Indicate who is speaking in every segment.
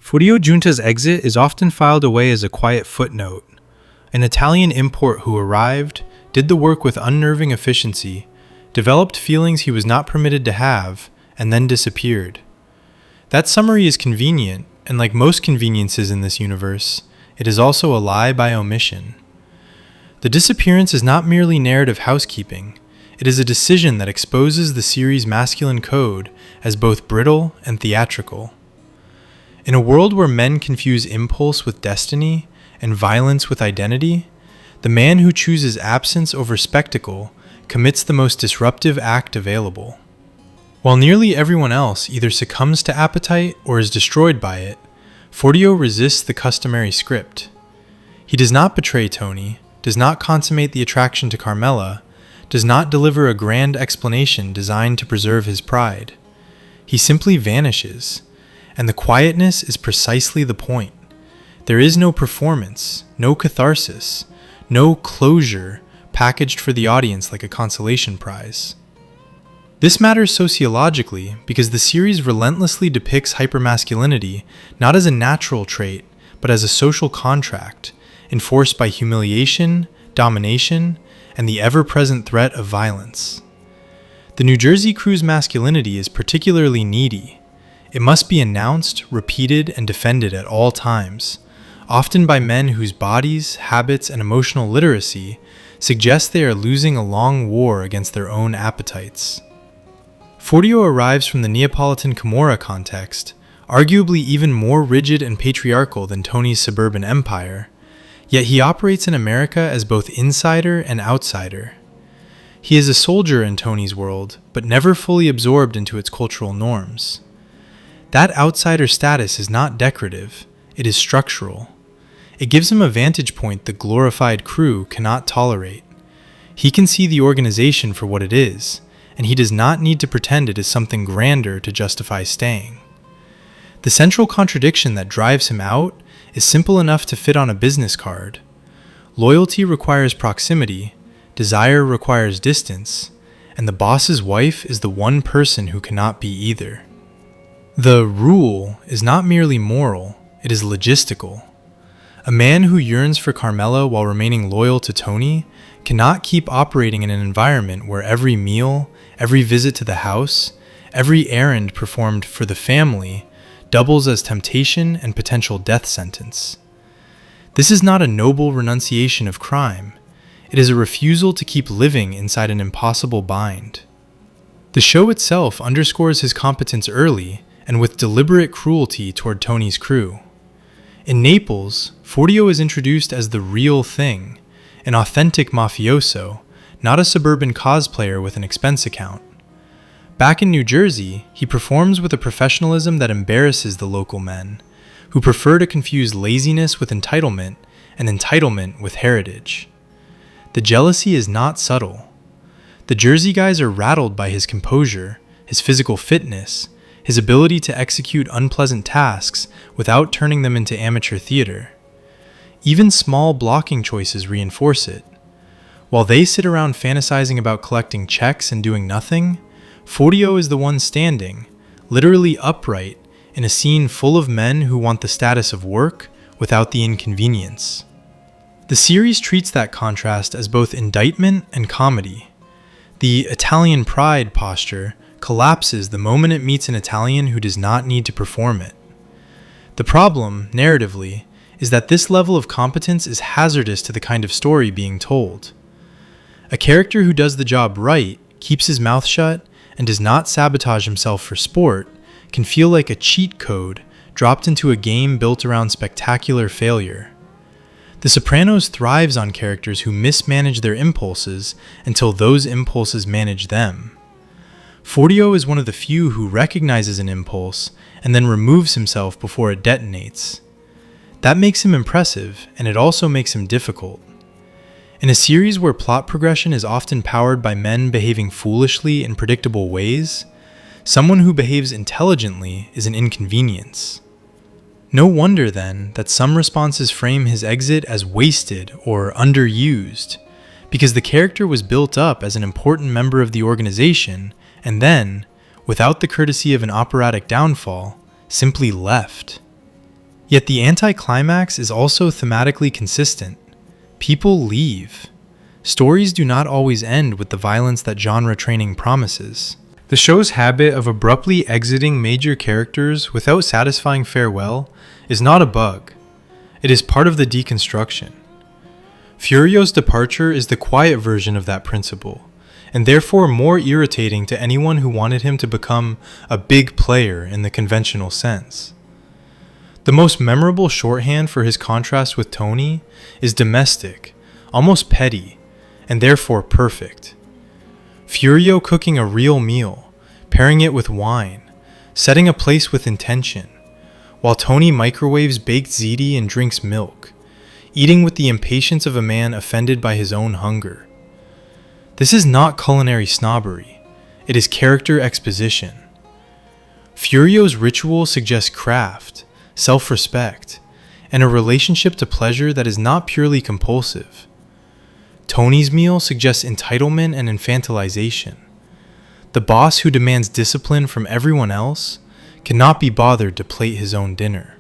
Speaker 1: Furio Giunta's exit is often filed away as a quiet footnote. An Italian import who arrived, did the work with unnerving efficiency, developed feelings he was not permitted to have, and then disappeared. That summary is convenient, and like most conveniences in this universe, it is also a lie by omission. The disappearance is not merely narrative housekeeping, it is a decision that exposes the series' masculine code as both brittle and theatrical. In a world where men confuse impulse with destiny and violence with identity, the man who chooses absence over spectacle commits the most disruptive act available. While nearly everyone else either succumbs to appetite or is destroyed by it, Furio resists the customary script. He does not betray Tony, does not consummate the attraction to Carmela, does not deliver a grand explanation designed to preserve his pride. He simply vanishes, and the quietness is precisely the point. There is no performance, no catharsis, no closure packaged for the audience like a consolation prize. This matters sociologically because the series relentlessly depicts hypermasculinity not as a natural trait, but as a social contract, enforced by humiliation, domination, and the ever-present threat of violence. The New Jersey crew's masculinity is particularly needy. It must be announced, repeated, and defended at all times, often by men whose bodies, habits, and emotional literacy suggest they are losing a long war against their own appetites. Furio arrives from the Neapolitan Camorra context, arguably even more rigid and patriarchal than Tony's suburban empire, yet he operates in America as both insider and outsider. He is a soldier in Tony's world, but never fully absorbed into its cultural norms. That outsider status is not decorative, it is structural. It gives him a vantage point the glorified crew cannot tolerate. He can see the organization for what it is, and he does not need to pretend it is something grander to justify staying. The central contradiction that drives him out is simple enough to fit on a business card. Loyalty requires proximity, desire requires distance, and the boss's wife is the one person who cannot be either. The rule is not merely moral, it is logistical. A man who yearns for Carmela while remaining loyal to Tony cannot keep operating in an environment where every meal, every visit to the house, every errand performed for the family doubles as temptation and potential death sentence. This is not a noble renunciation of crime. It is a refusal to keep living inside an impossible bind. The show itself underscores his competence early and with deliberate cruelty toward Tony's crew. In Naples, Furio is introduced as the real thing, an authentic mafioso, not a suburban cosplayer with an expense account. Back in New Jersey, he performs with a professionalism that embarrasses the local men, who prefer to confuse laziness with entitlement and entitlement with heritage. The jealousy is not subtle. The Jersey guys are rattled by his composure, his physical fitness, his ability to execute unpleasant tasks without turning them into amateur theater. Even small blocking choices reinforce it. While they sit around fantasizing about collecting checks and doing nothing, Furio is the one standing, literally upright, in a scene full of men who want the status of work without the inconvenience. The series treats that contrast as both indictment and comedy. The Italian pride posture collapses the moment it meets an Italian who does not need to perform it. The problem, narratively, is that this level of competence is hazardous to the kind of story being told. A character who does the job right, keeps his mouth shut, and does not sabotage himself for sport can feel like a cheat code dropped into a game built around spectacular failure. The Sopranos thrives on characters who mismanage their impulses until those impulses manage them. Furio is one of the few who recognizes an impulse and then removes himself before it detonates. That makes him impressive, and it also makes him difficult. In a series where plot progression is often powered by men behaving foolishly in predictable ways, someone who behaves intelligently is an inconvenience. No wonder, then, that some responses frame his exit as wasted or underused, because the character was built up as an important member of the organization and then, without the courtesy of an operatic downfall, simply left. Yet the anticlimax is also thematically consistent. People leave. Stories do not always end with the violence that genre training promises. The show's habit of abruptly exiting major characters without satisfying farewell is not a bug. It is part of the deconstruction. Furio's departure is the quiet version of that principle, and therefore more irritating to anyone who wanted him to become a big player in the conventional sense. The most memorable shorthand for his contrast with Tony is domestic, almost petty, and therefore perfect. Furio cooking a real meal, pairing it with wine, setting a place with intention, while Tony microwaves baked ziti and drinks milk, eating with the impatience of a man offended by his own hunger. This is not culinary snobbery, it is character exposition. Furio's ritual suggests craft, self-respect, and a relationship to pleasure that is not purely compulsive. Tony's meal suggests entitlement and infantilization. The boss who demands discipline from everyone else cannot be bothered to plate his own dinner.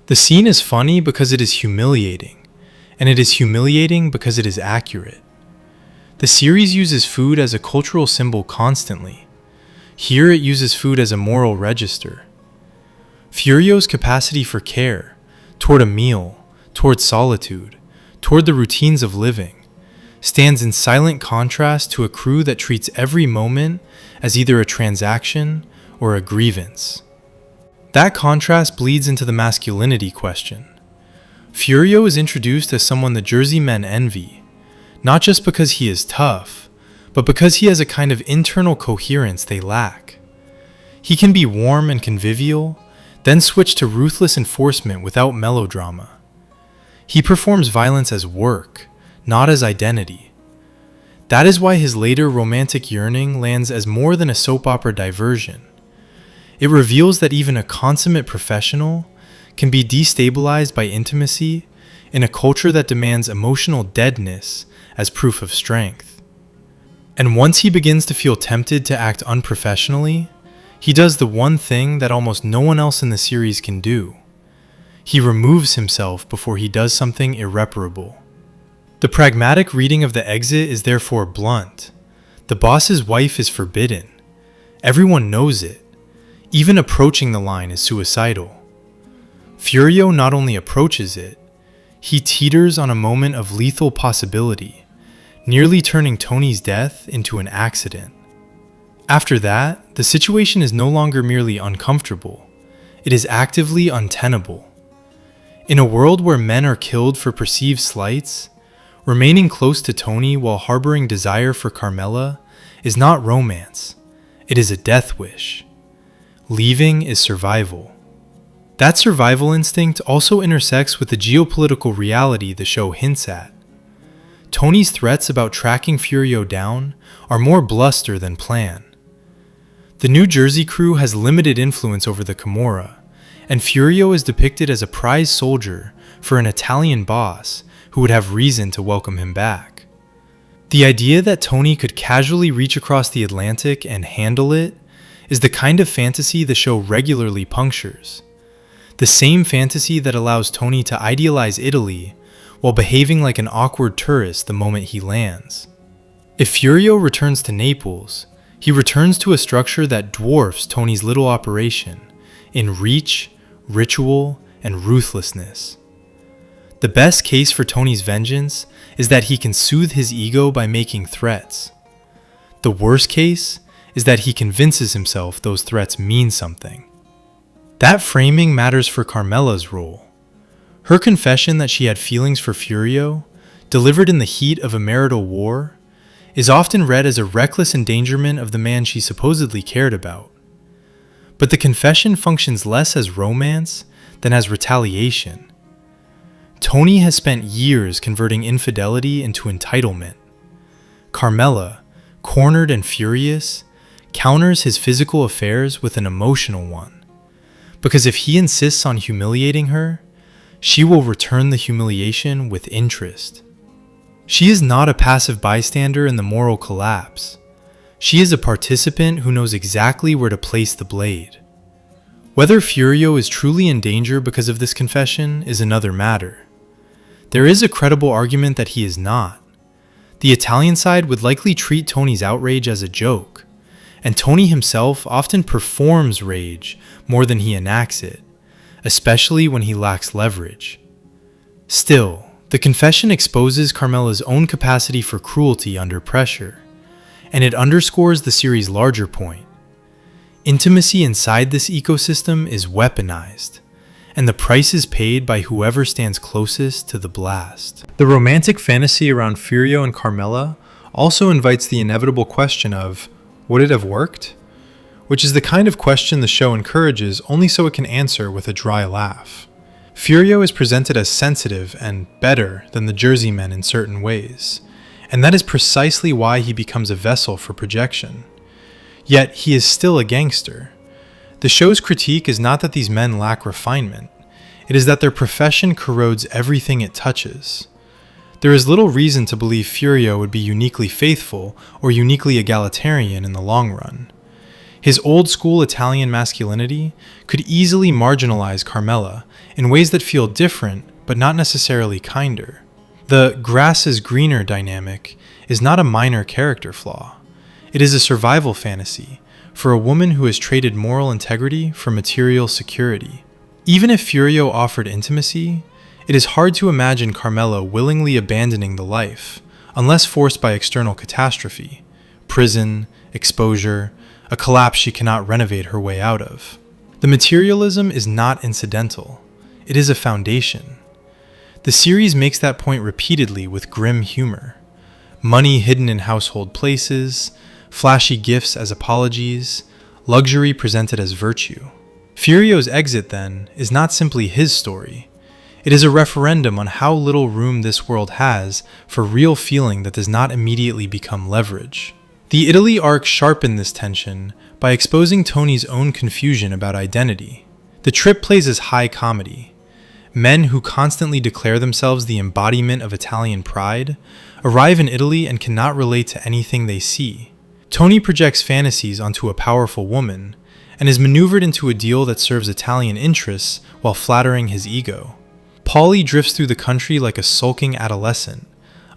Speaker 1: The scene is funny because it is humiliating, and it is humiliating because it is accurate. The series uses food as a cultural symbol constantly. Here it uses food as a moral register. Furio's capacity for care, toward a meal, toward solitude, toward the routines of living, stands in silent contrast to a crew that treats every moment as either a transaction or a grievance. That contrast bleeds into the masculinity question. Furio is introduced as someone the Jersey men envy, not just because he is tough, but because he has a kind of internal coherence they lack. He can be warm and convivial, then switch to ruthless enforcement without melodrama. He performs violence as work, not as identity. That is why his later romantic yearning lands as more than a soap opera diversion. It reveals that even a consummate professional can be destabilized by intimacy in a culture that demands emotional deadness as proof of strength. And once he begins to feel tempted to act unprofessionally, he does the one thing that almost no one else in the series can do. He removes himself before he does something irreparable. The pragmatic reading of the exit is therefore blunt. The boss's wife is forbidden. Everyone knows it. Even approaching the line is suicidal. Furio not only approaches it, he teeters on a moment of lethal possibility, nearly turning Tony's death into an accident. After that, the situation is no longer merely uncomfortable, it is actively untenable. In a world where men are killed for perceived slights, remaining close to Tony while harboring desire for Carmela is not romance, it is a death wish. Leaving is survival. That survival instinct also intersects with the geopolitical reality the show hints at. Tony's threats about tracking Furio down are more bluster than plan. The New Jersey crew has limited influence over the Camorra, and Furio is depicted as a prize soldier for an Italian boss who would have reason to welcome him back. The idea that Tony could casually reach across the Atlantic and handle it is the kind of fantasy the show regularly punctures. The same fantasy that allows Tony to idealize Italy while behaving like an awkward tourist the moment he lands. If Furio returns to Naples, he returns to a structure that dwarfs Tony's little operation in reach, ritual, and ruthlessness. The best case for Tony's vengeance is that he can soothe his ego by making threats. The worst case is that he convinces himself those threats mean something. That framing matters for Carmela's role. Her confession that she had feelings for Furio, delivered in the heat of a marital war, is often read as a reckless endangerment of the man she supposedly cared about. But the confession functions less as romance than as retaliation. Tony has spent years converting infidelity into entitlement. Carmela, cornered and furious, counters his physical affairs with an emotional one. Because if he insists on humiliating her, she will return the humiliation with interest. She is not a passive bystander in the moral collapse. She is a participant who knows exactly where to place the blade. Whether Furio is truly in danger because of this confession is another matter. There is a credible argument that he is not. The Italian side would likely treat Tony's outrage as a joke, and Tony himself often performs rage more than he enacts it, especially when he lacks leverage. Still, the confession exposes Carmela's own capacity for cruelty under pressure, and it underscores the series' larger point. Intimacy inside this ecosystem is weaponized, and the price is paid by whoever stands closest to the blast. The romantic fantasy around Furio and Carmela also invites the inevitable question of, would it have worked? Which is the kind of question the show encourages only so it can answer with a dry laugh. Furio is presented as sensitive and better than the Jersey men in certain ways, and that is precisely why he becomes a vessel for projection. Yet he is still a gangster. The show's critique is not that these men lack refinement, it is that their profession corrodes everything it touches. There is little reason to believe Furio would be uniquely faithful or uniquely egalitarian in the long run. His old-school Italian masculinity could easily marginalize Carmela in ways that feel different but not necessarily kinder. The grass is greener dynamic is not a minor character flaw. It is a survival fantasy for a woman who has traded moral integrity for material security. Even if Furio offered intimacy, it is hard to imagine Carmela willingly abandoning the life, unless forced by external catastrophe, prison, exposure, a collapse she cannot renovate her way out of. The materialism is not incidental. It is a foundation. The series makes that point repeatedly with grim humor. Money hidden in household places, flashy gifts as apologies, luxury presented as virtue. Furio's exit, then, is not simply his story. It is a referendum on how little room this world has for real feeling that does not immediately become leverage. The Italy arc sharpened this tension by exposing Tony's own confusion about identity. The trip plays as high comedy. Men who constantly declare themselves the embodiment of Italian pride arrive in Italy and cannot relate to anything they see. Tony projects fantasies onto a powerful woman and is maneuvered into a deal that serves Italian interests while flattering his ego. Paulie drifts through the country like a sulking adolescent,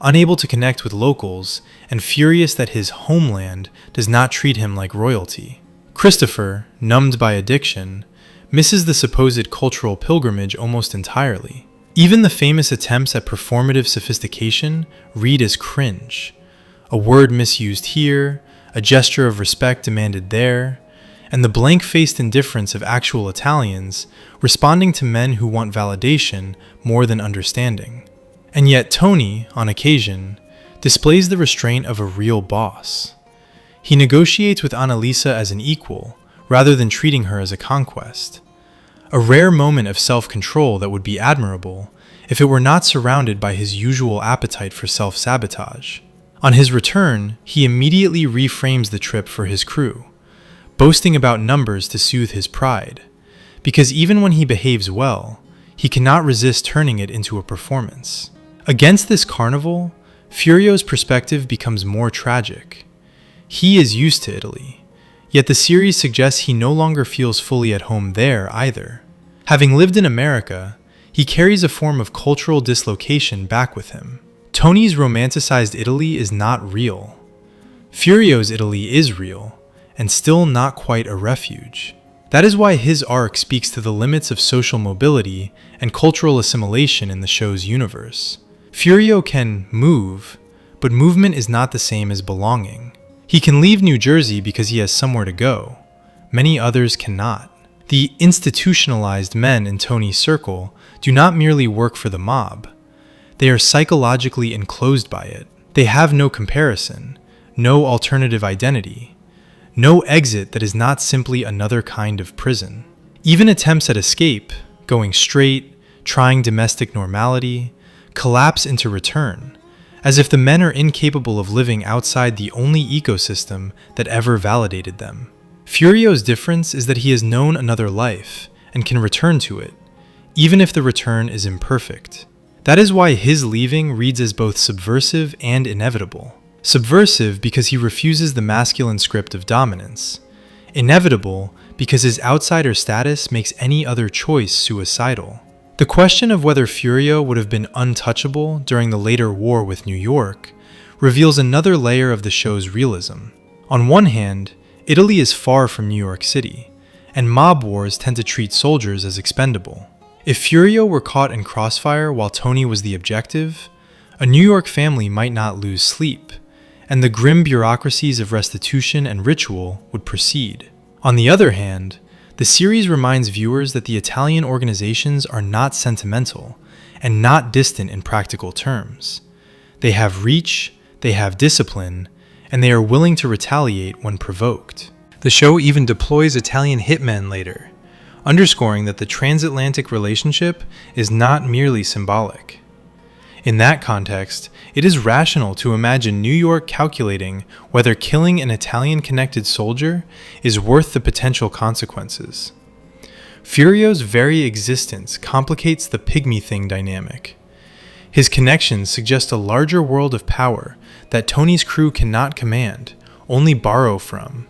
Speaker 1: unable to connect with locals and furious that his homeland does not treat him like royalty. Christopher, numbed by addiction, misses the supposed cultural pilgrimage almost entirely. Even the famous attempts at performative sophistication read as cringe. A word misused here, a gesture of respect demanded there, and the blank-faced indifference of actual Italians responding to men who want validation more than understanding. And yet Tony, on occasion, displays the restraint of a real boss. He negotiates with Annalisa as an equal, rather than treating her as a conquest. A rare moment of self-control that would be admirable if it were not surrounded by his usual appetite for self-sabotage. On his return, he immediately reframes the trip for his crew, boasting about numbers to soothe his pride, because even when he behaves well, he cannot resist turning it into a performance. Against this carnival, Furio's perspective becomes more tragic. He is used to Italy, yet the series suggests he no longer feels fully at home there either. Having lived in America, he carries a form of cultural dislocation back with him. Tony's romanticized Italy is not real. Furio's Italy is real, and still not quite a refuge. That is why his arc speaks to the limits of social mobility and cultural assimilation in the show's universe. Furio can move, but movement is not the same as belonging. He can leave New Jersey because he has somewhere to go. Many others cannot. The institutionalized men in Tony's circle do not merely work for the mob. They are psychologically enclosed by it. They have no comparison, no alternative identity, no exit that is not simply another kind of prison. Even attempts at escape, going straight, trying domestic normality, collapse into return, as if the men are incapable of living outside the only ecosystem that ever validated them. Furio's difference is that he has known another life and can return to it, even if the return is imperfect. That is why his leaving reads as both subversive and inevitable. Subversive because he refuses the masculine script of dominance. Inevitable because his outsider status makes any other choice suicidal. The question of whether Furio would have been untouchable during the later war with New York reveals another layer of the show's realism. On one hand, Italy is far from New York City, and mob wars tend to treat soldiers as expendable. If Furio were caught in crossfire while Tony was the objective, a New York family might not lose sleep, and the grim bureaucracies of restitution and ritual would proceed. On the other hand, the series reminds viewers that the Italian organizations are not sentimental and not distant in practical terms. They have reach, they have discipline, and they are willing to retaliate when provoked. The show even deploys Italian hitmen later, underscoring that the transatlantic relationship is not merely symbolic. In that context, it is rational to imagine New York calculating whether killing an Italian-connected soldier is worth the potential consequences. Furio's very existence complicates the pygmy thing dynamic. His connections suggest a larger world of power that Tony's crew cannot command, only borrow from.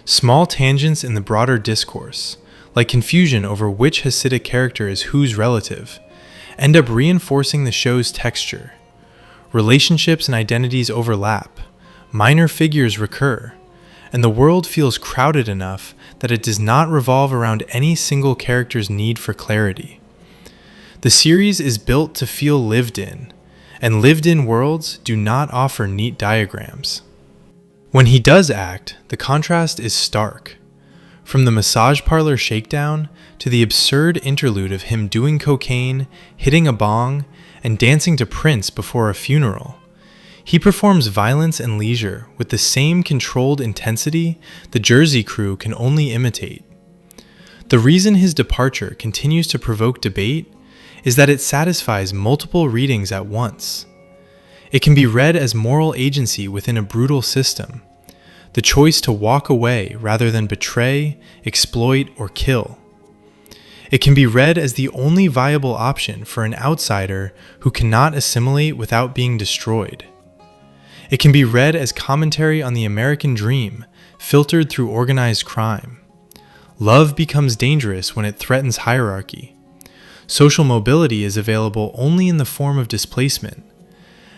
Speaker 1: Small tangents in the broader discourse, like confusion over which Hasidic character is whose relative, end up reinforcing the show's texture. Relationships and identities overlap, minor figures recur, and the world feels crowded enough that it does not revolve around any single character's need for clarity. The series is built to feel lived in, and lived-in worlds do not offer neat diagrams. When he does act, the contrast is stark. From the massage parlor shakedown to the absurd interlude of him doing cocaine, hitting a bong, and dancing to Prince before a funeral, he performs violence and leisure with the same controlled intensity the Jersey crew can only imitate. The reason his departure continues to provoke debate is that it satisfies multiple readings at once. It can be read as moral agency within a brutal system, the choice to walk away rather than betray, exploit, or kill. It can be read as the only viable option for an outsider who cannot assimilate without being destroyed. It can be read as commentary on the American dream, filtered through organized crime. Love becomes dangerous when it threatens hierarchy. Social mobility is available only in the form of displacement,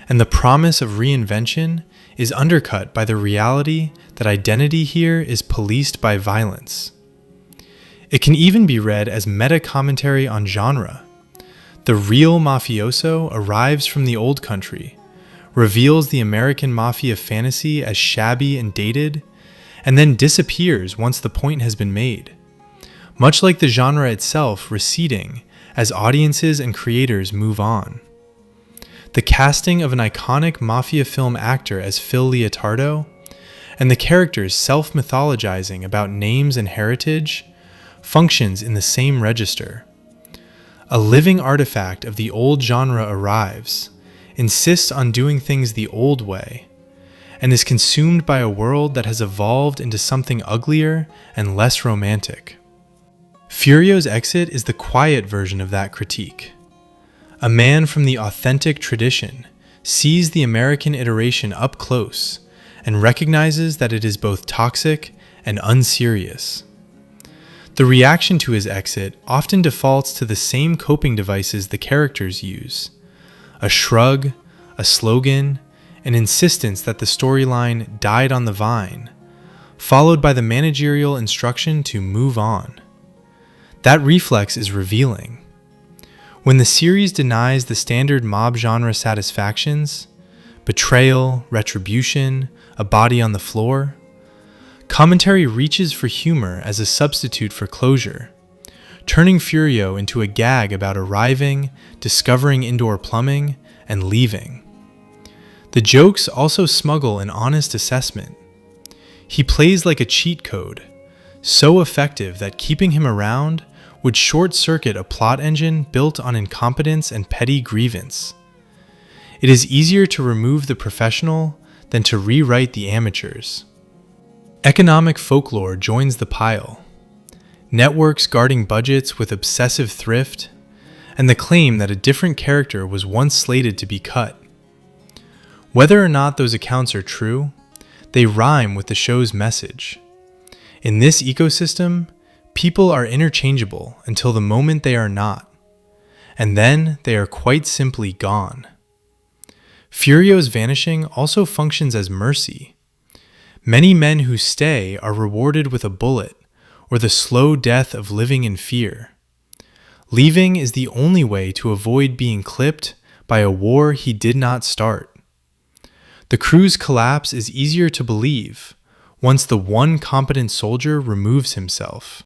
Speaker 1: and the promise of reinvention is undercut by the reality that identity here is policed by violence. It can even be read as meta-commentary on genre. The real mafioso arrives from the old country, reveals the American mafia fantasy as shabby and dated, and then disappears once the point has been made, much like the genre itself receding as audiences and creators move on. The casting of an iconic mafia film actor as Phil Leotardo, and the characters self-mythologizing about names and heritage, functions in the same register. A living artifact of the old genre arrives, insists on doing things the old way, and is consumed by a world that has evolved into something uglier and less romantic. Furio's exit is the quiet version of that critique. A man from the authentic tradition sees the American iteration up close and recognizes that it is both toxic and unserious. The reaction to his exit often defaults to the same coping devices the characters use: a shrug, a slogan, an insistence that the storyline died on the vine, followed by the managerial instruction to move on. That reflex is revealing. When the series denies the standard mob genre satisfactions, betrayal, retribution, a body on the floor, commentary reaches for humor as a substitute for closure, turning Furio into a gag about arriving, discovering indoor plumbing, and leaving. The jokes also smuggle an honest assessment. He plays like a cheat code, so effective that keeping him around would short-circuit a plot engine built on incompetence and petty grievance. It is easier to remove the professional than to rewrite the amateurs. Economic folklore joins the pile. Networks guarding budgets with obsessive thrift, and the claim that a different character was once slated to be cut. Whether or not those accounts are true, they rhyme with the show's message. In this ecosystem, people are interchangeable until the moment they are not, and then they are quite simply gone. Furio's vanishing also functions as mercy. Many men who stay are rewarded with a bullet or the slow death of living in fear. Leaving is the only way to avoid being clipped by a war he did not start. The crew's collapse is easier to believe once the one competent soldier removes himself.